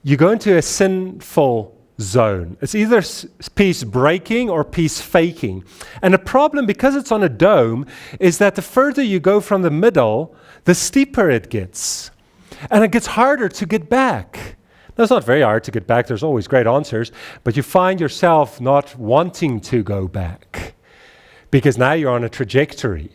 you go into a sinful zone. It's either peace breaking or peace faking. And the problem, because it's on a dome, is that the further you go from the middle, the steeper it gets. And it gets harder to get back. Now, it's not very hard to get back. There's always great answers. But you find yourself not wanting to go back because now you're on a trajectory.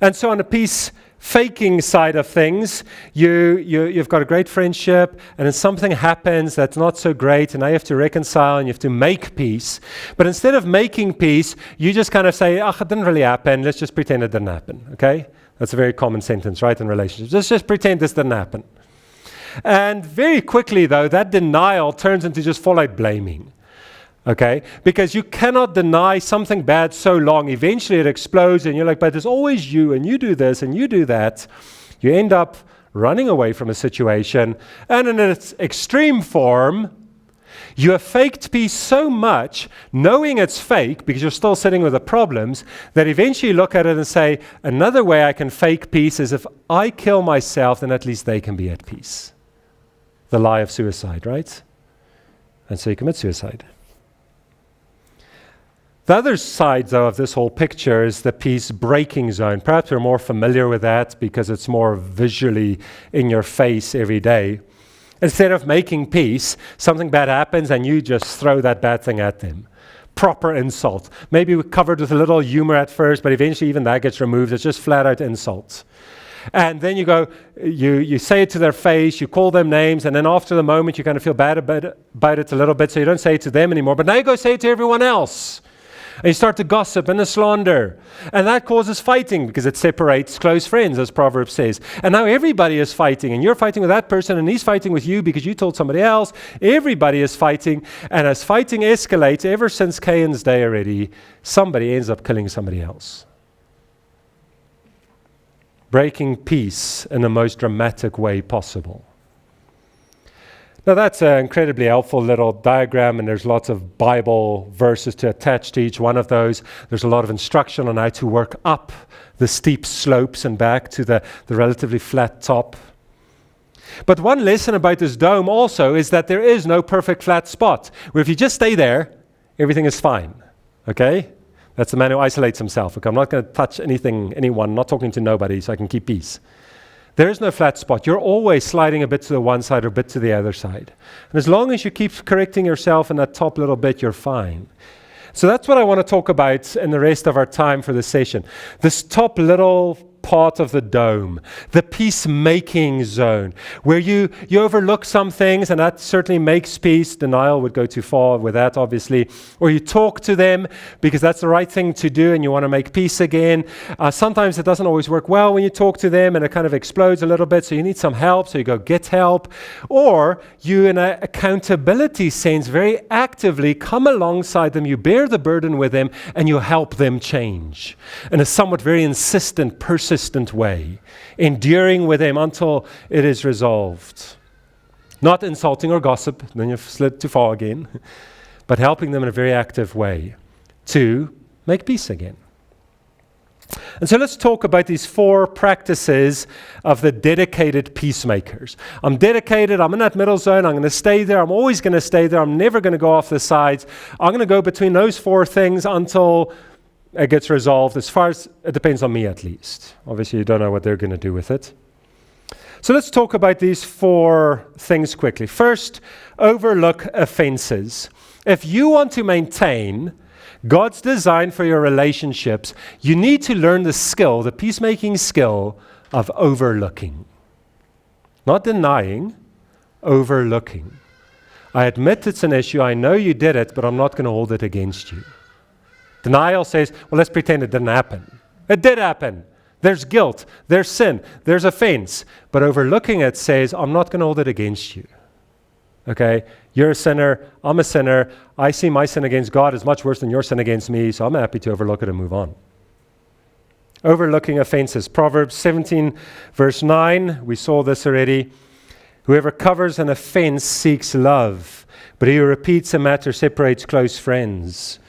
And so on the peace faking side of things, you've got a great friendship, and then something happens that's not so great, and now you have to reconcile and you have to make peace. But instead of making peace, you just kind of say, it didn't really happen. Let's just pretend it didn't happen. Okay? That's a very common sentence, right, in relationships. Let's just pretend this didn't happen. And very quickly, though, that denial turns into just full-out blaming. Okay? Because you cannot deny something bad so long. Eventually it explodes and you're like, but there's always you, and you do this and you do that. You end up running away from a situation. And in its extreme form, you have faked peace so much, knowing it's fake because you're still sitting with the problems, that eventually you look at it and say, another way I can fake peace is if I kill myself, then at least they can be at peace. The lie of suicide, right? And so you commit suicide. The other side, though, of this whole picture is the peace-breaking zone. Perhaps we're more familiar with that because it's more visually in your face every day. Instead of making peace, something bad happens and you just throw that bad thing at them. Proper insult. Maybe we're covered with a little humor at first, but eventually even that gets removed. It's just flat-out insult. And then you go, you say it to their face, you call them names, and then after the moment you kind of feel bad about it a little bit, so you don't say it to them anymore. But now you go say it to everyone else. And you start to gossip and to slander. And that causes fighting because it separates close friends, as Proverbs says. And now everybody is fighting. And you're fighting with that person and he's fighting with you because you told somebody else. Everybody is fighting. And as fighting escalates, ever since Cain's day already, somebody ends up killing somebody else. Breaking peace in the most dramatic way possible. Now that's an incredibly helpful little diagram, and there's lots of Bible verses to attach to each one of those. There's a lot of instruction on how to work up the steep slopes and back to the relatively flat top. But one lesson about this dome also is that there is no perfect flat spot, where if you just stay there, everything is fine. Okay? That's the man who isolates himself. Okay, I'm not going to touch anyone, not talking to nobody, so I can keep peace. There is no flat spot. You're always sliding a bit to the one side or a bit to the other side. And as long as you keep correcting yourself in that top little bit, you're fine. So that's what I want to talk about in the rest of our time for this session. This top little part of the dome, the peacemaking zone, where you overlook some things, and that certainly makes peace. Denial would go too far with that, obviously. Or you talk to them because that's the right thing to do and you want to make peace again. Sometimes it doesn't always work well when you talk to them and it kind of explodes a little bit, so you need some help, so you go get help. Or you, in an accountability sense, very actively come alongside them, you bear the burden with them, and you help them change in a somewhat very insistent, persistent way, enduring with them until it is resolved. Not insulting or gossip, then you've slid too far again, but helping them in a very active way to make peace again. And so let's talk about these 4 practices of the dedicated peacemakers. I'm dedicated, I'm in that middle zone, I'm going to stay there, I'm always going to stay there, I'm never going to go off the sides. I'm going to go between those 4 things until it gets resolved, as far as it depends on me at least. Obviously, you don't know what they're going to do with it. So let's talk about these 4 things quickly. First, overlook offenses. If you want to maintain God's design for your relationships, you need to learn the skill, the peacemaking skill of overlooking. Not denying, overlooking. I admit it's an issue, I know you did it, but I'm not going to hold it against you. Denial says, well, let's pretend it didn't happen. It did happen. There's guilt, there's sin, there's offense. But overlooking it says, I'm not going to hold it against you. Okay? You're a sinner, I'm a sinner. I see my sin against God as much worse than your sin against me, so I'm happy to overlook it and move on. Overlooking offenses. Proverbs 17, verse 9, we saw this already. Whoever covers an offense seeks love, but he who repeats a matter separates close friends.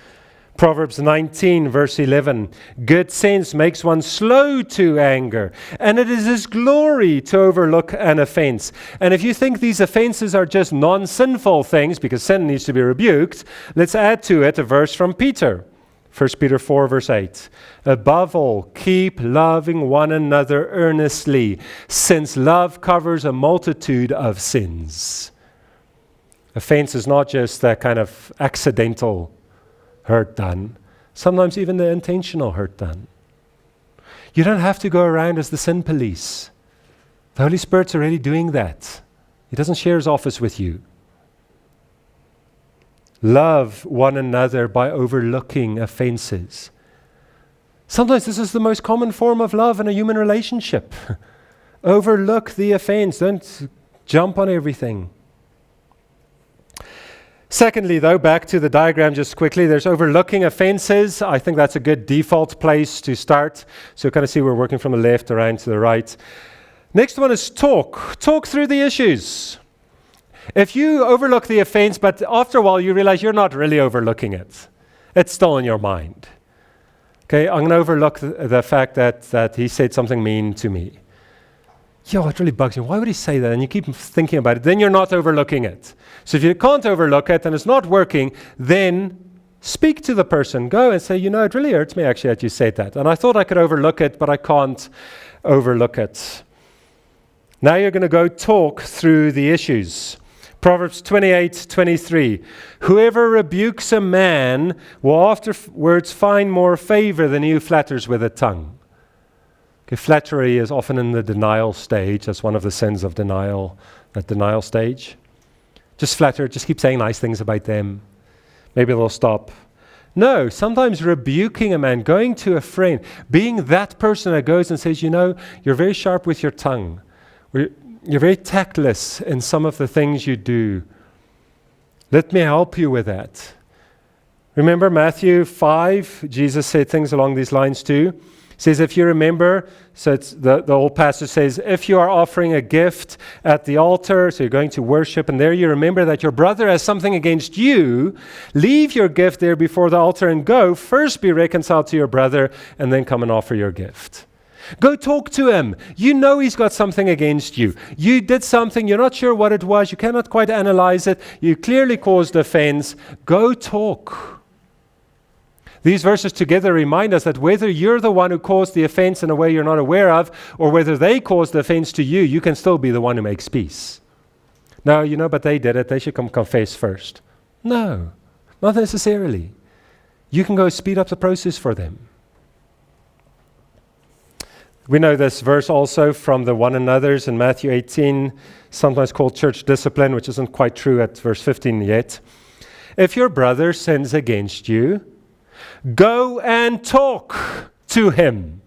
Proverbs 19, verse 11, good sense makes one slow to anger, and it is his glory to overlook an offense. And if you think these offenses are just non-sinful things, because sin needs to be rebuked, let's add to it a verse from Peter. 1 Peter 4, verse 8. Above all, keep loving one another earnestly, since love covers a multitude of sins. Offense is not just that kind of accidental hurt done, sometimes even the intentional hurt done. You don't have to go around as the sin police. The Holy Spirit's already doing that. He doesn't share his office with you. Love one another by overlooking offenses. Sometimes this is the most common form of love in a human relationship. Overlook the offense. Don't jump on everything. Secondly, though, back to the diagram just quickly, there's overlooking offenses. I think that's a good default place to start. So you kind of see we're working from the left around to the right. Next one is talk. Talk through the issues. If you overlook the offense, but after a while you realize you're not really overlooking it, it's still in your mind. Okay, I'm going to overlook the fact that he said something mean to me. Yo, it really bugs me. Why would he say that? And you keep thinking about it. Then you're not overlooking it. So if you can't overlook it and it's not working, then speak to the person. Go and say, it really hurts me actually that you said that. And I thought I could overlook it, but I can't overlook it. Now you're going to go talk through the issues. Proverbs 28:23. Whoever rebukes a man will afterwards find more favor than he who flatters with a tongue. Okay, flattery is often in the denial stage. That's one of the sins of denial, that denial stage. Just flatter, just keep saying nice things about them. Maybe they'll stop. No, sometimes rebuking a man, going to a friend, being that person that goes and says, you're very sharp with your tongue. You're very tactless in some of the things you do. Let me help you with that. Remember Matthew 5, Jesus said things along these lines too. Says, if you remember, so it's the old passage says, if you are offering a gift at the altar, so you're going to worship, and there you remember that your brother has something against you, leave your gift there before the altar and go. First be reconciled to your brother, and then come and offer your gift. Go talk to him. You know he's got something against you. You did something, you're not sure what it was, you cannot quite analyze it, you clearly caused offense. Go talk. These verses together remind us that whether you're the one who caused the offense in a way you're not aware of, or whether they caused the offense to you, you can still be the one who makes peace. No, but they did it. They should come confess first. No, not necessarily. You can go speed up the process for them. We know this verse also from the one another's in Matthew 18, sometimes called church discipline, which isn't quite true at verse 15 yet. If your brother sins against you, go and talk to him.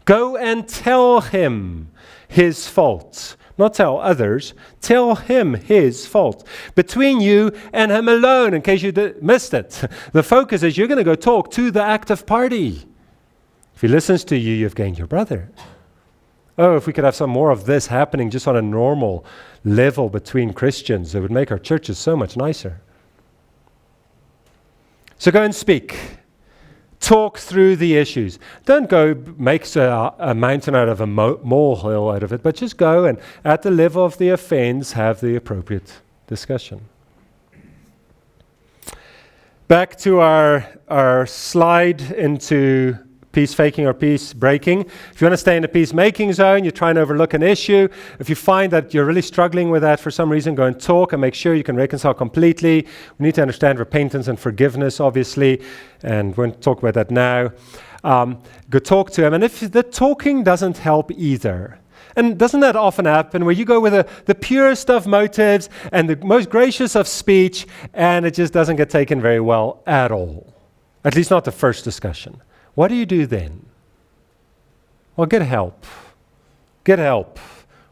Go and tell him his fault. Not tell others, tell him his fault. Between you and him alone, in case you missed it. The focus is you're going to go talk to the active party. If he listens to you, you've gained your brother. Oh, if we could have some more of this happening just on a normal level between Christians, it would make our churches so much nicer. So go and speak. Talk through the issues. Don't go make a mountain out of a molehill out of it, but just go and at the level of the offense, have the appropriate discussion. Back to our slide into peace faking or peace breaking. If you want to stay in the peacemaking zone, you try and overlook an issue. If you find that you're really struggling with that for some reason, go and talk and make sure you can reconcile completely. We need to understand repentance and forgiveness, obviously, and we're going to talk about that now. Go talk to him. And if the talking doesn't help either, and doesn't that often happen where you go with the purest of motives and the most gracious of speech, and it just doesn't get taken very well at all? At least not the first discussion. What do you do then? Well, get help. Get help.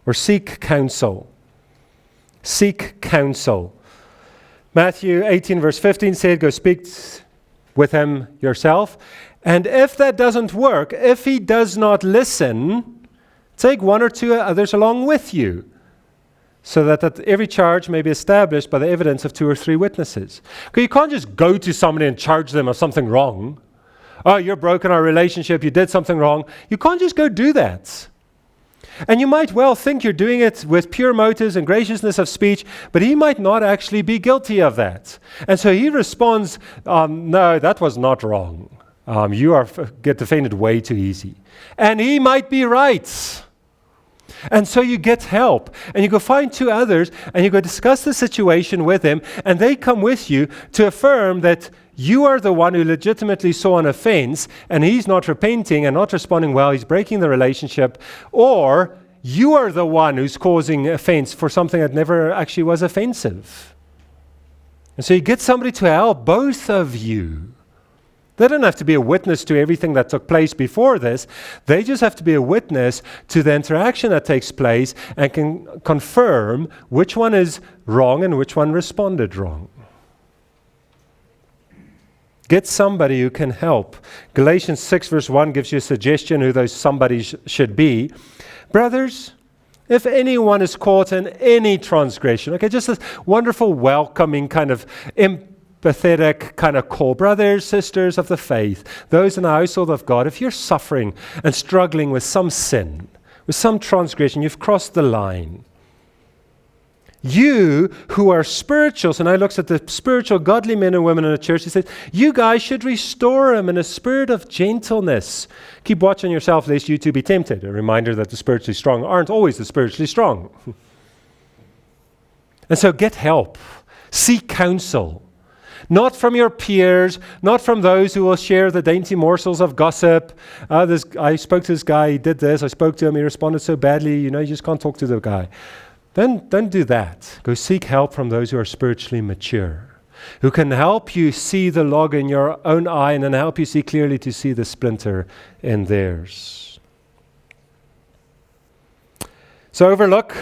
Or seek counsel. Seek counsel. Matthew 18 verse 15 said, go speak with him yourself. And if that doesn't work, if he does not listen, take one or two others along with you, so that every charge may be established by the evidence of 2 or 3 witnesses. Okay, you can't just go to somebody and charge them of something wrong. Oh, you're broken our relationship, you did something wrong. You can't just go do that. And you might well think you're doing it with pure motives and graciousness of speech, but he might not actually be guilty of that. And so he responds, no, that was not wrong. You get offended way too easy. And he might be right. And so you get help, and you go find 2 others, and you go discuss the situation with them, and they come with you to affirm that you are the one who legitimately saw an offense, and he's not repenting and not responding well, he's breaking the relationship, or you are the one who's causing offense for something that never actually was offensive. And so you get somebody to help both of you. They don't have to be a witness to everything that took place before this. They just have to be a witness to the interaction that takes place and can confirm which one is wrong and which one responded wrong. Get somebody who can help. Galatians 6 verse 1 gives you a suggestion who those somebodies should be. Brothers, if anyone is caught in any transgression, okay, just this wonderful welcoming kind of empathetic kind of call. Brothers, sisters of the faith, those in the household of God, if you're suffering and struggling with some sin, with some transgression, you've crossed the line. You who are spiritual, so now he looks at the spiritual godly men and women in the church, he says, you guys should restore them in a spirit of gentleness. Keep watching yourself lest you too be tempted. A reminder that the spiritually strong aren't always the spiritually strong. And so get help. Seek counsel. Not from your peers, not from those who will share the dainty morsels of gossip. I spoke to this guy, he did this, I spoke to him, he responded so badly, you just can't talk to the guy. Then don't do that. Go seek help from those who are spiritually mature, who can help you see the log in your own eye and then help you see clearly to see the splinter in theirs. So overlook,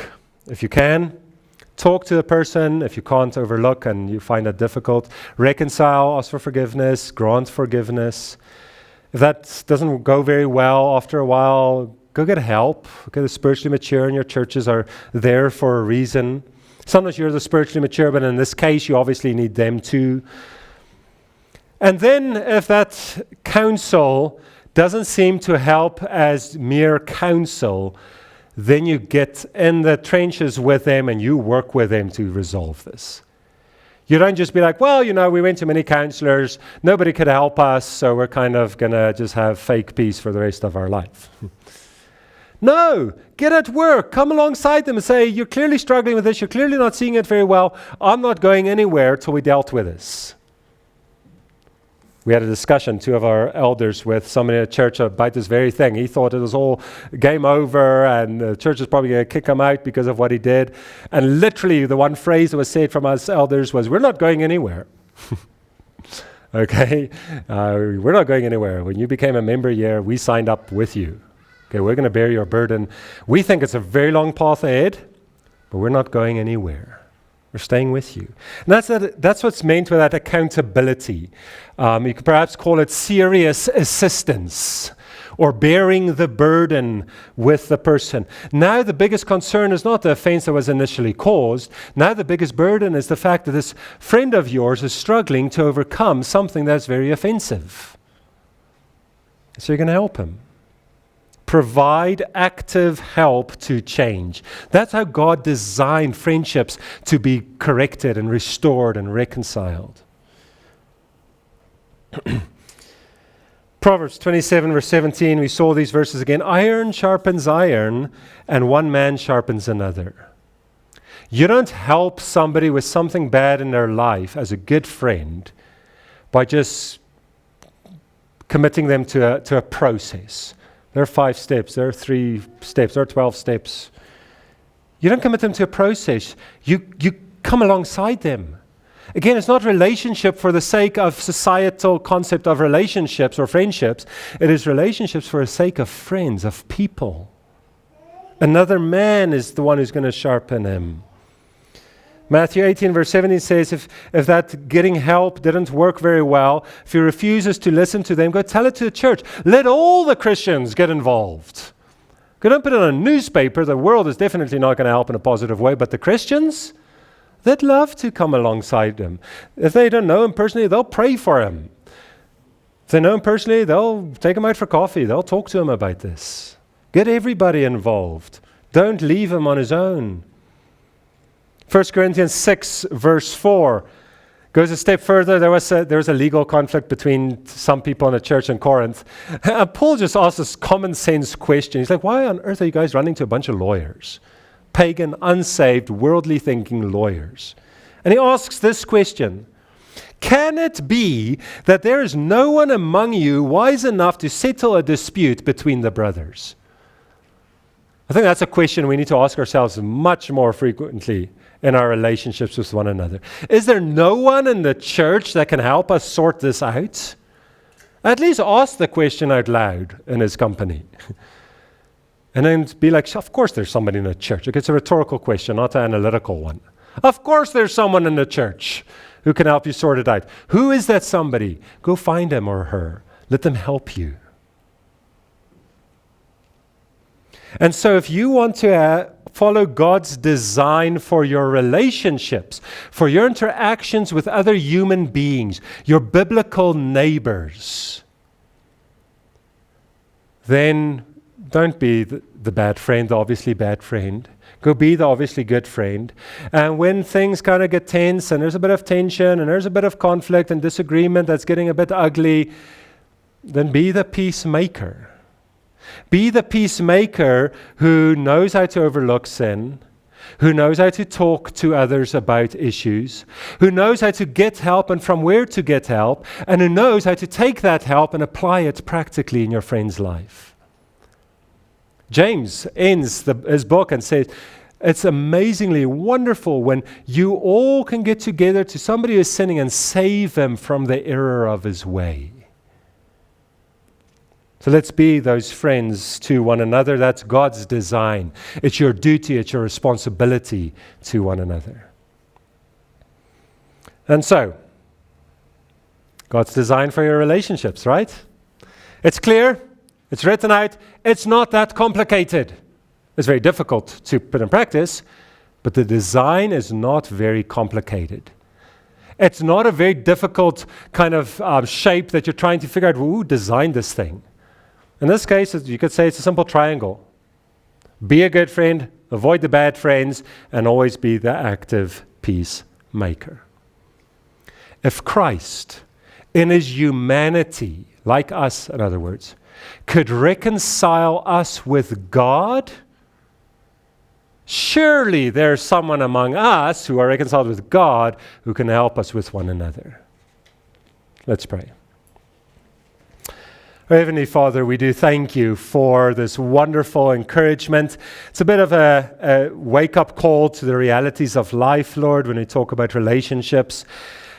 if you can. Talk to the person. If you can't, overlook and you find that difficult. Reconcile, ask for forgiveness, grant forgiveness. If that doesn't go very well after a while, go get help. Okay, the spiritually mature in your churches are there for a reason. Sometimes you're the spiritually mature, but in this case, you obviously need them too. And then if that counsel doesn't seem to help as mere counsel, then you get in the trenches with them and you work with them to resolve this. You don't just be like, well, we went to many counselors, nobody could help us, so we're kind of going to just have fake peace for the rest of our life. No, get at work, come alongside them and say, you're clearly struggling with this, you're clearly not seeing it very well, I'm not going anywhere till we dealt with this. We had a discussion, two of our elders, with somebody at church about this very thing. He thought it was all game over and the church was probably going to kick him out because of what he did. And literally the one phrase that was said from us elders was, "We're not going anywhere." Okay? We're not going anywhere. When you became a member here, we signed up with you. Okay, we're going to bear your burden. We think it's a very long path ahead, but we're not going anywhere. We're staying with you. And that's what's meant with that accountability. You could perhaps call it serious assistance or bearing the burden with the person. Now the biggest concern is not the offense that was initially caused. Now the biggest burden is the fact that this friend of yours is struggling to overcome something that's very offensive. So you're going to help him. Provide active help to change. That's how God designed friendships to be corrected and restored and reconciled. Proverbs 27 verse 17, we saw these verses again. Iron sharpens iron, and one man sharpens another. You don't help somebody with something bad in their life as a good friend by just committing them to a process. There are 5 steps, there are 3 steps, there are 12 steps. You don't commit them to a process. You come alongside them. Again, it's not relationship for the sake of societal concept of relationships or friendships. It is relationships for the sake of friends, of people. Another man is the one who's going to sharpen him. Matthew 18 verse 17 says, if that getting help didn't work very well, if he refuses to listen to them, go tell it to the church. Let all the Christians get involved. Go don't put it in a newspaper. The world is definitely not going to help in a positive way, but the Christians, they'd love to come alongside them. If they don't know him personally, they'll pray for him. If they know him personally, they'll take him out for coffee. They'll talk to him about this. Get everybody involved. Don't leave him on his own. 1 Corinthians 6 verse 4 goes a step further. There was a legal conflict between some people in the church in Corinth. And Paul just asked this common sense question. He's like, why on earth are you guys running to a bunch of lawyers? Pagan, unsaved, worldly thinking lawyers. And he asks this question. Can it be that there is no one among you wise enough to settle a dispute between the brothers? I think that's a question we need to ask ourselves much more frequently in our relationships with one another. Is there no one in the church that can help us sort this out? At least ask the question out loud in his company. And then be like, of course there's somebody in the church. Okay, it's a rhetorical question, not an analytical one. Of course there's someone in the church who can help you sort it out. Who is that somebody? Go find him or her. Let them help you. And so if you want to follow God's design for your relationships, for your interactions with other human beings, your biblical neighbors, then don't be the bad friend, the obviously bad friend. Go be the obviously good friend. And when things kind of get tense and there's a bit of tension and there's a bit of conflict and disagreement that's getting a bit ugly, then be the peacemaker. Be the peacemaker who knows how to overlook sin, who knows how to talk to others about issues, who knows how to get help and from where to get help, and who knows how to take that help and apply it practically in your friend's life. James ends his book and says, it's amazingly wonderful when you all can get together to somebody who's sinning and save him from the error of his way. So let's be those friends to one another. That's God's design. It's your duty, it's your responsibility to one another. And so, God's design for your relationships, right? It's clear, it's written out, it's not that complicated. It's very difficult to put in practice, but the design is not very complicated. It's not a very difficult kind of shape that you're trying to figure out, who designed this thing? In this case, you could say it's a simple triangle. Be a good friend, avoid the bad friends, and always be the active peacemaker. If Christ, in his humanity, like us, in other words, could reconcile us with God, surely there's someone among us who are reconciled with God who can help us with one another. Let's pray. Our Heavenly Father, we do thank you for this wonderful encouragement. It's a bit of a wake-up call to the realities of life, Lord, when we talk about relationships.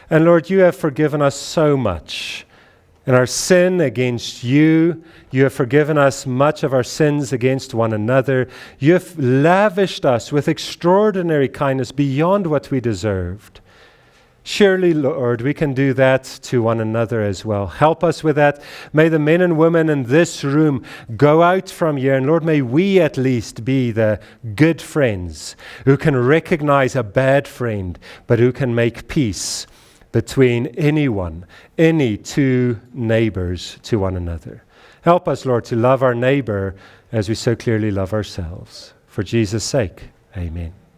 And Lord, you have forgiven us so much. In our sin against you, you have forgiven us much of our sins against one another. You have lavished us with extraordinary kindness beyond what we deserved. Surely, Lord, we can do that to one another as well. Help us with that. May the men and women in this room go out from here, and Lord, may we at least be the good friends who can recognize a bad friend, but who can make peace between any two neighbors to one another. Help us, Lord, to love our neighbor as we so clearly love ourselves. For Jesus' sake, amen.